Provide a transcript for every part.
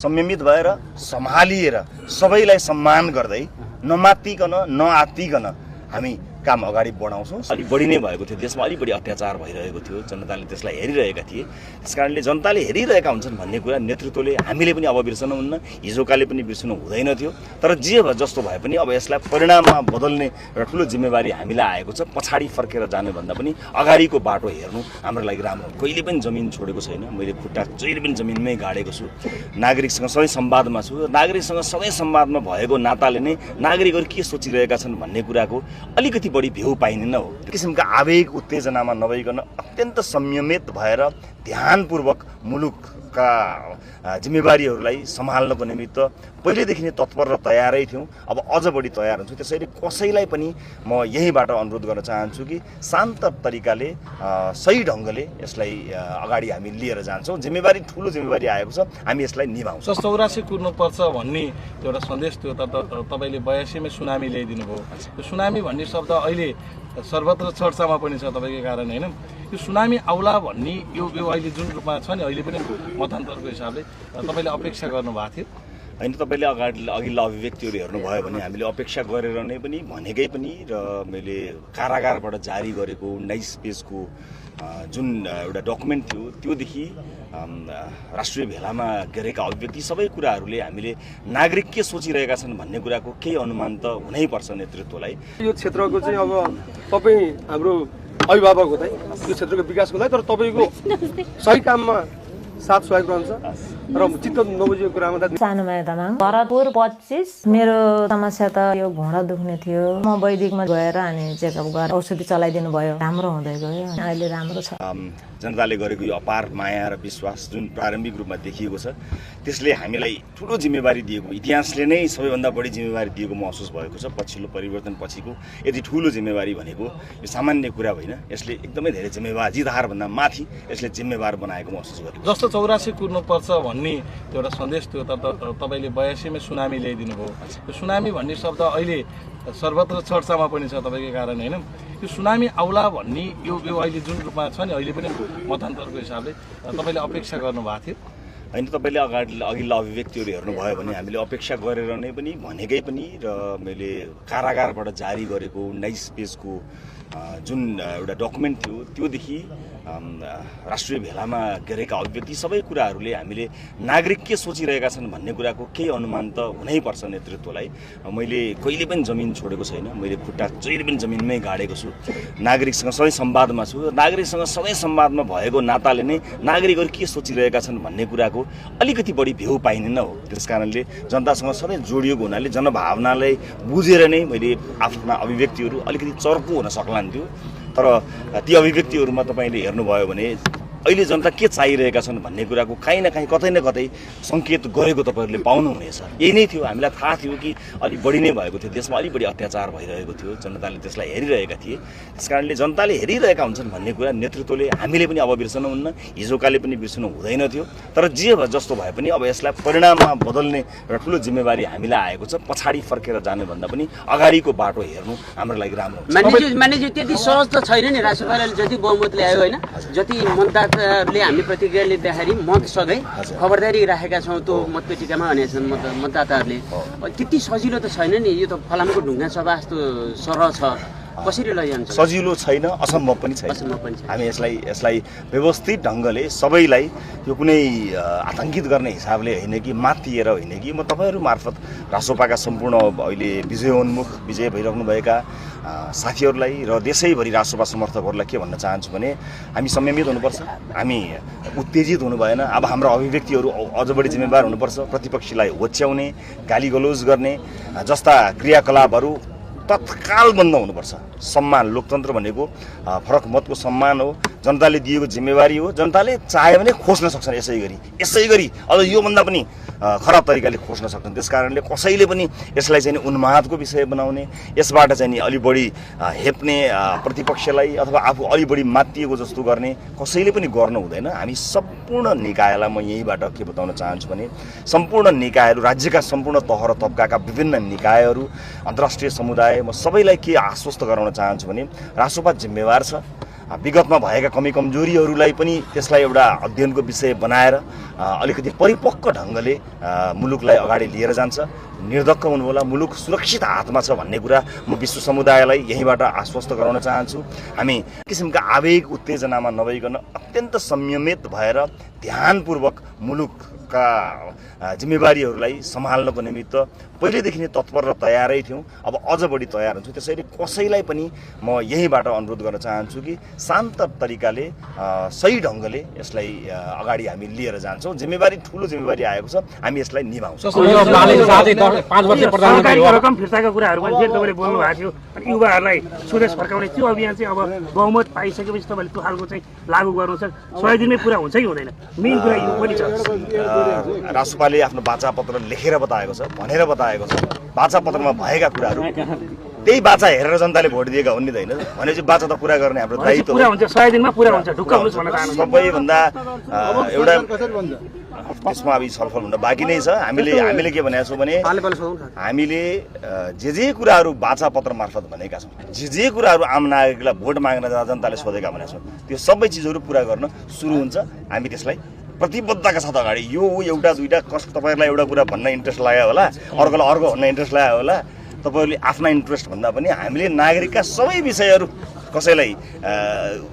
संयमित भएर सम्हालिएर सबैलाई सम्मान गर्दै नमात्तिकन नआत्तिकन हामी काम अगाडि बढाउँछौँ। अलिक बढी नै भएको थियो, देशमा अलिक बढी अत्याचार भइरहेको थियो, जनताले त्यसलाई हेरिरहेका थिए। त्यसकारणले जनताले हेरिरहेका हुन्छन् भन्ने कुरा नेतृत्वले हामीले पनि अब बिर्सनुहुन्न, हिजोकाले पनि बिर्सनु हुँदैन थियो। तर जे जस्तो भए पनि अब यसलाई परिणाममा बदल्ने एउटा ठुलो जिम्मेवारी हामीलाई आएको छ। पछाडि फर्केर जानुभन्दा पनि अगाडिको बाटो हेर्नु हाम्रो लागि राम्रो। कहिले पनि जमिन छोडेको छैन, मैले खुट्टा जहिले पनि जमिनमै गाडेको छु। नागरिकसँग सधैँ संवादमा छु। नागरिकसँग सधैँ संवादमा भएको नाताले नै नागरिकहरू के सोचिरहेका छन् भन्ने कुराको अलिकति बढी भ्यू पाइने हो। त्यो किसिमका आवेग उत्तेजनामा नभइकन अत्यन्त संयमित भएर ध्यानपूर्वक मुलुकका जिम्मेवारीहरूलाई सम्हाल्नको निमित्त पहिलेदेखि नै तत्पर र तयारै थियौँ। अब अझ बढी तयार हुन्छु। त्यसैले कसैलाई पनि म यहीँबाट अनुरोध गर्न चाहन्छु कि शान्त तरिकाले सही ढङ्गले यसलाई अगाडि हामी लिएर जान्छौँ। जिम्मेवारी ठुलो जिम्मेवारी आएको छ, हामी यसलाई निभाउँछौँ। 84 कुर्नुपर्छ भन्ने एउटा सन्देश थियो। तपाईँले 82 मै सुनामी ल्याइदिनु भयो। यो सुनामी भन्ने शब्द अहिले सर्वत्र चर्चामा पनि छ तपाईँको कारण होइन। यो सुनामी आउला भन्ने यो अहिले जुन रूपमा छ नि, अहिले पनि मतान्तरको हिसाबले तपाईँले अपेक्षा गर्नुभएको थियो होइन। तपाईँले अघिल्ला अभिव्यक्तिहरू हेर्नुभयो भने हामीले अपेक्षा गरेर नै पनि भनेकै पनि र मैले कारागारबाट जारी गरेको 19 पेजको जुन एउटा डकुमेन्ट थियो त्योदेखि राष्ट्रिय भेलामा गरेका अभिव्यक्ति सबै कुराहरूले हामीले नागरिक के सोचिरहेका छन् भन्ने कुराको केही अनुमान त हुनैपर्छ नेतृत्वलाई। यो क्षेत्रको चाहिँ अब तपाईँ हाम्रो अभिभावक हुँदै यो क्षेत्रको विकासको लागि तर तपाईँको सही काममा साथ सहयोग रहन्छ र चित्त नबुझेको कुरामा त सानो मैदानमा भरतपुर 25। मेरो समस्या त यो घुँडा दुख्ने थियो। म वैदिकमा गएर अनि चेकअप गरेर औषधि चलाइदिनु भयो, राम्रो हुँदै गयो, अहिले राम्रो छ। जनताले गरेको यो अपार माया र विश्वास जुन प्रारम्भिक रूपमा देखिएको छ त्यसले हामीलाई ठुलो जिम्मेवारी दिएको, इतिहासले नै सबैभन्दा बढी जिम्मेवारी दिएको महसुस भएको छ। पछिल्लो परिवर्तन पछिको यति ठुलो जिम्मेवारी भनेको यो सामान्य कुरा होइन। यसले एकदमै धेरै जिम्मेवार, जितहारभन्दा माथि यसले जिम्मेवार बनाएको महसुस गरेको। जस्तो 84 कुर्नुपर्छ भन्ने एउटा सन्देश थियो। तपाईँले 82 मै सुनामी ल्याइदिनु भयो। यो सुनामी भन्ने शब्द अहिले सर्वत्र चर्चामा पनि छ तपाईँको कारण होइन। यो सुनामी आउला भन्ने यो अहिले जुन रूपमा छ नि, अहिले पनि मतान्तरको हिसाबले तपाईँले अपेक्षा गर्नुभएको थियो होइन। तपाईँले अघिल्ला अभिव्यक्तिहरू हेर्नुभयो भने हामीले अपेक्षा गरेर नै पनि भनेकै पनि र मैले कारागारबाट जारी गरेको 19 पेजको जुन एउटा डकुमेन्ट थियो त्योदेखि राष्ट्रिय भेलामा गरेका अभिव्यक्ति सबै कुराहरूले हामीले नागरिक के सोचिरहेका छन् भन्ने कुराको केही अनुमान त हुनैपर्छ नेतृत्वलाई। मैले कहिले पनि जमिन छोडेको छैन, मैले खुट्टा जहिले पनि जमिनमै गाडेको छु। नागरिकसँग सधैँ संवादमा छु। नागरिकसँग सधैँ संवादमा भएको नाताले नै नागरिकहरू के सोचिरहेका छन् भन्ने कुराको अलिकति बढी भ्यू पाइने हो। त्यसकारणले जनतासँग सधैँ जोडिएको हुनाले जनभावनालाई बुझेर नै मैले आफ्ना अभिव्यक्तिहरू अलिकति चर्को हुन सक्लान् थियो। तर ती अभिव्यक्तिहरूमा तपाईँले हेर्नुभयो भने अहिले जनता के चाहिरहेका छन् भन्ने कुराको काहीँ न काहीँ कतै न कतै सङ्केत गरेको तपाईँहरूले पाउनुहुनेछ। यही नै थियो, हामीलाई थाहा थियो कि अलिक बढी नै भएको थियो, देशमा अलिक बढी अत्याचार भइरहेको थियो, जनताले त्यसलाई हेरिरहेका थिए। त्यसकारणले जनताले हेरिरहेका हुन्छन् भन्ने कुरा नेतृत्वले हामीले पनि अब बिर्सनुहुन्न, हिजोकाले पनि बिर्सनु हुँदैन थियो। तर जे जस्तो भए पनि अब यसलाई परिणाममा बदल्ने एउटा ठुलो जिम्मेवारी हामीलाई आएको छ। पछाडि फर्केर जानुभन्दा पनि अगाडिको बाटो हेर्नु हाम्रो लागि राम्रो हुन्छ। मानिज्यू त्यति सहज त छैन नि। राष्ट्रपालले जति बहुमत ल्यायो होइन, जति मतदाताहरूले हामी प्रतिक्रिया लिँदाखेरि मत सधैँ खबरदारी राखेका छौँ त्यो मतपेटिकामा भनेका छन् मतदाताहरूले। त्यति सजिलो त छैन नि। यो त फलामको ढुङ्गा सभा जस्तो सरह छ, कसरी लैजान्छ? सजिलो छैन, असम्भव पनि छैन। हामी यसलाई व्यवस्थित ढङ्गले सबैलाई त्यो कुनै आतङ्कित गर्ने हिसाबले होइन कि मातिएर होइन कि म तपाईँहरू मार्फत रासोपाका सम्पूर्ण अहिले विजय भइराख्नुभएका साथीहरूलाई र देशैभरि रासोपा समर्थकहरूलाई के भन्न चाहन्छु भने हामी संयमित हुनुपर्छ, हामी उत्तेजित हुनु भएन। अब हाम्रो अभिव्यक्तिहरू अझ बढी जिम्मेवार हुनुपर्छ। प्रतिपक्षीलाई होच्याउने, गालीगलौज गर्ने जस्ता क्रियाकलापहरू तत्काल बन्द हुनुपर्छ। सम्मान, लोकतन्त्र भनेको फरक मतको सम्मान हो, जनताले दिएको जिम्मेवारी हो। जनताले चाह्यो भने खोज्न सक्छन्, यसै गरी अझ योभन्दा पनि खराब तरिकाले खोज्न सक्छन्। त्यसकारणले कसैले पनि यसलाई चाहिँ उन्मादको विषय बनाउने, यसबाट चाहिँ अलि बढी हेप्ने, प्रतिपक्षलाई अथवा आफू अलि बढी मातिएको जस्तो गर्ने कसैले पनि गर्नु हुँदैन। हामी सम्पूर्ण निकायलाई म यहीँबाट के बताउन चाहन्छु भने सम्पूर्ण निकायहरू, राज्यका सम्पूर्ण तह र तबकाका विभिन्न निकायहरू, अन्तर्राष्ट्रिय समुदाय, म सबैलाई के आश्वस्त गराउन चाहन्छु भने रासोपा जिम्मेवार छ। विगतमा भएका कमी कमजोरीहरूलाई पनि त्यसलाई एउटा अध्ययनको विषय बनाएर अलिकति परिपक्व ढङ्गले मुलुकलाई अगाडि लिएर जान्छ। निर्धक्क हुनुहोला, मुलुक सुरक्षित हातमा छ भन्ने कुरा म विश्व समुदायलाई यहीँबाट आश्वस्त गराउन चाहन्छु। हामी किसिमका आवेग उत्तेजनामा नभइकन अत्यन्त संयमित भएर ध्यानपूर्वक मुलुकका जिम्मेवारीहरूलाई सम्हाल्नको निमित्त पहिलेदेखि नै तत्पर र तयारै थियौँ, अब अझ बढी तयार हुन्छौँ। त्यसैले कसैलाई पनि म यहीँबाट अनुरोध गर्न चाहन्छु कि शान्त तरिकाले सही ढङ्गले यसलाई अगाडि हामी लिएर जान्छौँ। जिम्मेवारी ठुलो जिम्मेवारी आएको छ, हामी यसलाई निभाउँछौँ। सरकारी रकम फिर्ताका कुराहरू पनि जे तपाईँले बोल्नु भएको थियो, अनि युवाहरूलाई स्वदेश फर्काउने त्यो अभियान चाहिँ अब बहुमत पाइसकेपछि तपाईँले त्यो खालको चाहिँ लागू गर्नु छ, 100 दिनमै पुरा हुन्छ कि हुँदैन? मेन कुरा यो पनि छ। रासुपाले आफ्नो वाचापत्र लेखेर बताएको छ, भनेर बताएको छ। वाचापत्रमा भएका कुराहरू त्यही वाचा हेरेर जनताले भोट दिएका हुन् नि त, होइन? भनेपछि वाचा त पुरा गर्ने हाम्रो दायित्व पुरा हुन्छ, 100 दिनमा पुरा हुन्छ, ढुक्क हुनुहोस् भन्न चाहन्छु। सबैभन्दा एउटा त्यसमा अब छलफल हुन बाँकी नै छ। हामीले के भनेका छौँ भने हामीले जे कुराहरू वाचापत्र मार्फत भनेका छौँ, जे कुराहरू आम नागरिकलाई भोट माग्न जाँदा जनताले सोधेका भनेका छौँ, त्यो सबै चिजहरू पुरा गर्न सुरु हुन्छ। हामी त्यसलाई प्रतिबद्धताका साथ अगाडि यो एउटा दुईवटा तपाईँहरूलाई एउटा कुरा भन्न इन्ट्रेस्ट लाग्यो होला, अर्कोलाई अर्को भन्न इन्ट्रेस्ट लाग्यो होला। तपाईँहरूले आफ्ना इन्ट्रेस्ट भन्दा पनि हामीले नागरिकका सबै विषयहरू, कसैलाई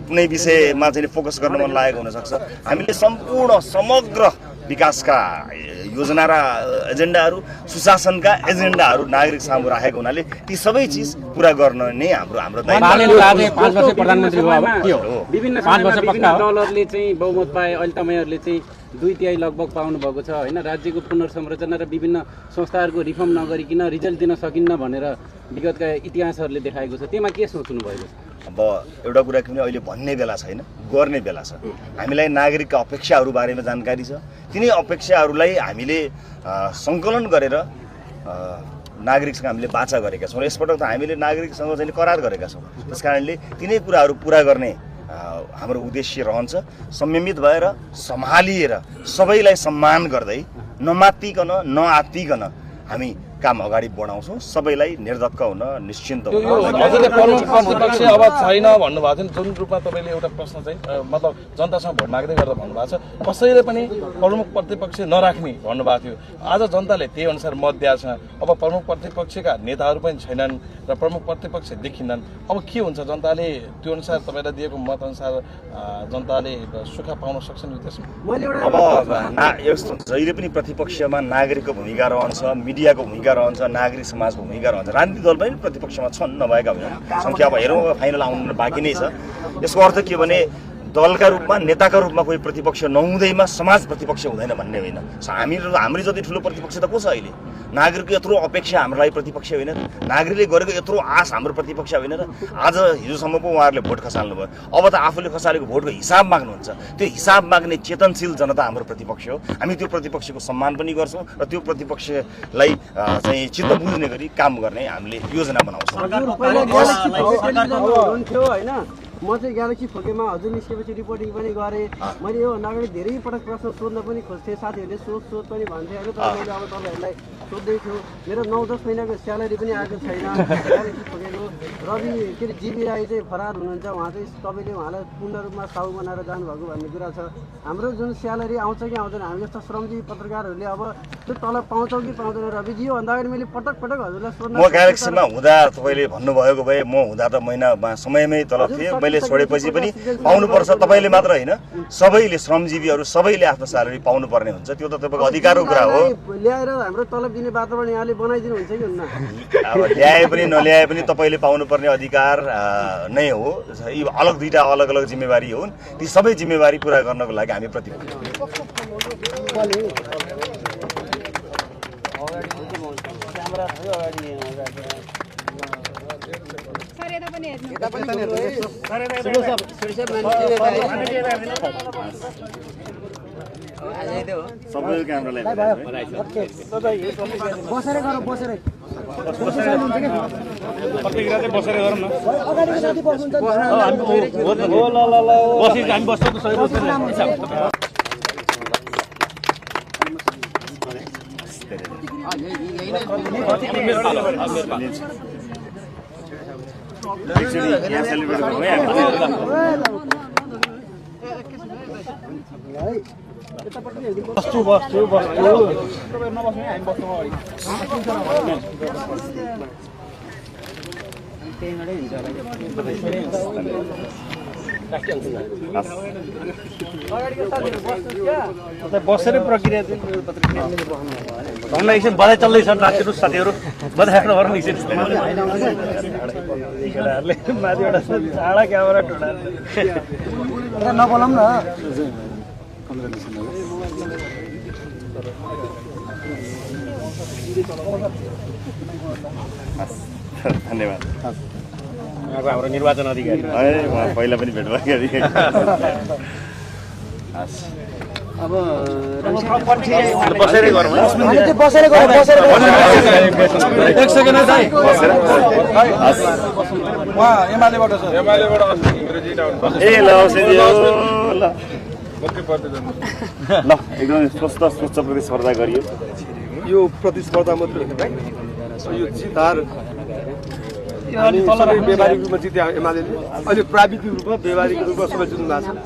कुनै विषयमा चाहिँ फोकस गर्न मन लागेको हुनसक्छ, हामीले सम्पूर्ण समग्र विकासका योजना र एजेन्डाहरू, सुशासनका एजेन्डाहरू नागरिक सामु राखेको हुनाले ती सबै चिज पुरा गर्न नै हाम्रो विभिन्न दलहरूले चाहिँ बहुमत पाए। अहिले तपाईँहरूले चाहिँ 2/3 लगभग पाउनु भएको छ, होइन? राज्यको पुनर्संरचना र विभिन्न संस्थाहरूको रिफर्म नगरिकन रिजल्ट दिन सकिन्न भनेर विगतका इतिहासहरूले देखाएको छ। त्यसमा के सोच्नु भएको छ? अब एउटा कुरा के भने अहिले भन्ने बेला छैन, गर्ने बेला छ। हामीलाई नागरिकका अपेक्षाहरू बारेमा जानकारी छ। तिनै अपेक्षाहरूलाई हामीले सङ्कलन गरेर नागरिकसँग हामीले बाचा गरेका छौँ र यसपटक त हामीले नागरिकसँग चाहिँ करार गरेका छौँ। त्यस कारणले तिनै कुराहरू पुरा गर्ने हाम्रो उद्देश्य रहन्छ। संयमित भएर सम्हालिएर सबैलाई सम्मान गर्दै नमात्तिकन नआत्तिकन हामी काम अगाडि बढाउँछौँ। सबैलाई निर्धक्क हुन, निश्चिन्त हुन। हजुरले प्रमुख प्रतिपक्ष अब छैन भन्नुभएको थियो, जुन रूपमा तपाईँले एउटा प्रश्न चाहिँ मतलब जनतासँग भोट माग्दै गर्दा भन्नुभएको छ, कसैले पनि प्रमुख प्रतिपक्ष नराख्ने भन्नुभएको थियो। आज जनताले त्यही अनुसार मत दिएको छ। अब प्रमुख प्रतिपक्षका नेताहरू पनि छैनन् र प्रमुख प्रतिपक्ष देखिनन्। अब के हुन्छ? जनताले त्यो अनुसार तपाईँलाई दिएको मत अनुसार जनताले सुख पाउन सक्छन् त्यसमा? अब यस्तो जहिले पनि प्रतिपक्षमा नागरिकको भूमिका रहन्छ, मिडियाको भूमिका रहन्छ, नागरिक समाजको भूमिका रहन्छ। राजनीतिक दल पनि प्रतिपक्षमा छन्, नभएका होइन। सङ्ख्या अब हेरौँ, फाइनल आउनु बाँकी नै छ। यसको अर्थ के भने दलका रूपमा, नेताका रूपमा कोही प्रतिपक्ष नहुँदैमा समाज प्रतिपक्ष हुँदैन भन्ने होइन। हाम्रो जति ठुलो प्रतिपक्ष त को छ अहिले? नागरिकको यत्रो अपेक्षा हाम्रो लागि प्रतिपक्ष होइन र? नागरिकले गरेको यत्रो आश हाम्रो प्रतिपक्ष होइन र? आज हिजोसम्म पो उहाँहरूले भोट खसाल्नु भयो, अब त आफूले खसालेको भोटको हिसाब माग्नुहुन्छ। त्यो हिसाब माग्ने चेतनशील जनता हाम्रो प्रतिपक्ष हो। हामी त्यो प्रतिपक्षको सम्मान पनि गर्छौँ र त्यो प्रतिपक्षलाई चाहिँ चित्त बुझ्ने गरी काम गर्ने हामीले योजना बनाउँछौँ। म चाहिँ ग्यालेक्सी फोकेमा हजुर निस्केपछि रिपोर्टिङ पनि गरेँ। मैले यो अगाडि धेरै पटक प्रश्न सोध्न पनि खोज्थेँ, साथीहरूले सोध पनि भन्थे होइन। तर मैले अब तपाईँहरूलाई सोध्दैछु, मेरो 9-10 महिनाको स्यालेरी पनि आएको छैन ग्यालेक्सी फोकेको। रवि के अरे जीबी राई चाहिँ फरार हुनुहुन्छ, उहाँ चाहिँ तपाईँले उहाँलाई पूर्ण रूपमा साउ बनाएर जानुभएको भन्ने कुरा छ। हाम्रो जुन स्यालेरी आउँछ कि आउँदैन, हामी जस्तो श्रमजीवी पत्रकारहरूले अब त्यो तलब पाउँछौँ कि पाउँदैन? रविजी योभन्दा अगाडि मैले पटक हजुरलाई सोध्न, म ग्यालेक्सीमा हुँदा तपाईँले भन्नुभएको भए म हुँदा त महिनामा समयमै तलब थिएँ, मैले छोडेपछि पनि पाउनुपर्छ। तपाईँले मात्र होइन, सबैले, श्रमजीवीहरू सबैले आफ्नो स्यालेरी पाउनुपर्ने हुन्छ। त्यो त तपाईँको अधिकारको कुरा हो। ल्याएर हाम्रो तलब दिने वातावरण यहाँले बनाइदिनु हुन्छ कि हुन्न? अब ल्याए पनि नल्याए पनि तपाईँले पाउनुपर्ने अधिकार नै हो। यी अलग दुईवटा अलग अलग जिम्मेवारी हुन्। ती सबै जिम्मेवारी पुरा गर्नको लागि हामी प्रतिबद्ध छौँ। सबैको क्यामेरालाई बसेर गर, बसेरै बसेर गरौँ न। हामी बस्छौँ त सबै बस्छौँ। एक्चुअली यहाँ सेलिब्रेट गर्नु है बसेर प्रक्रिया हामीलाई एकछिन बधाई चल्दैछ राखिदिनुहोस् साथीहरू बधाई राख्नु पर्ने एकछिन केटाहरूले माथिबाट चाँडा क्यामेरा टुँडा नबोलाउँ न धन्यवाद हाम्रो निर्वाचन अधिकारी पहिला पनि भेट भएको अब बसेरै गरौँ एक सेकेन्ड है दाइ उहाँ एमालेबाट छ ए ल ल एकदमै स्वस्थ प्रतिस्पर्धा गरियो यो प्रतिस्पर्धा मात्रै होइन भाइ यो जित हार व्यावहारिक रूपमा जिते एमाले अहिले प्राविधिक रूपमा व्यावहारिक रूपमा सबै जित्नु भएको छ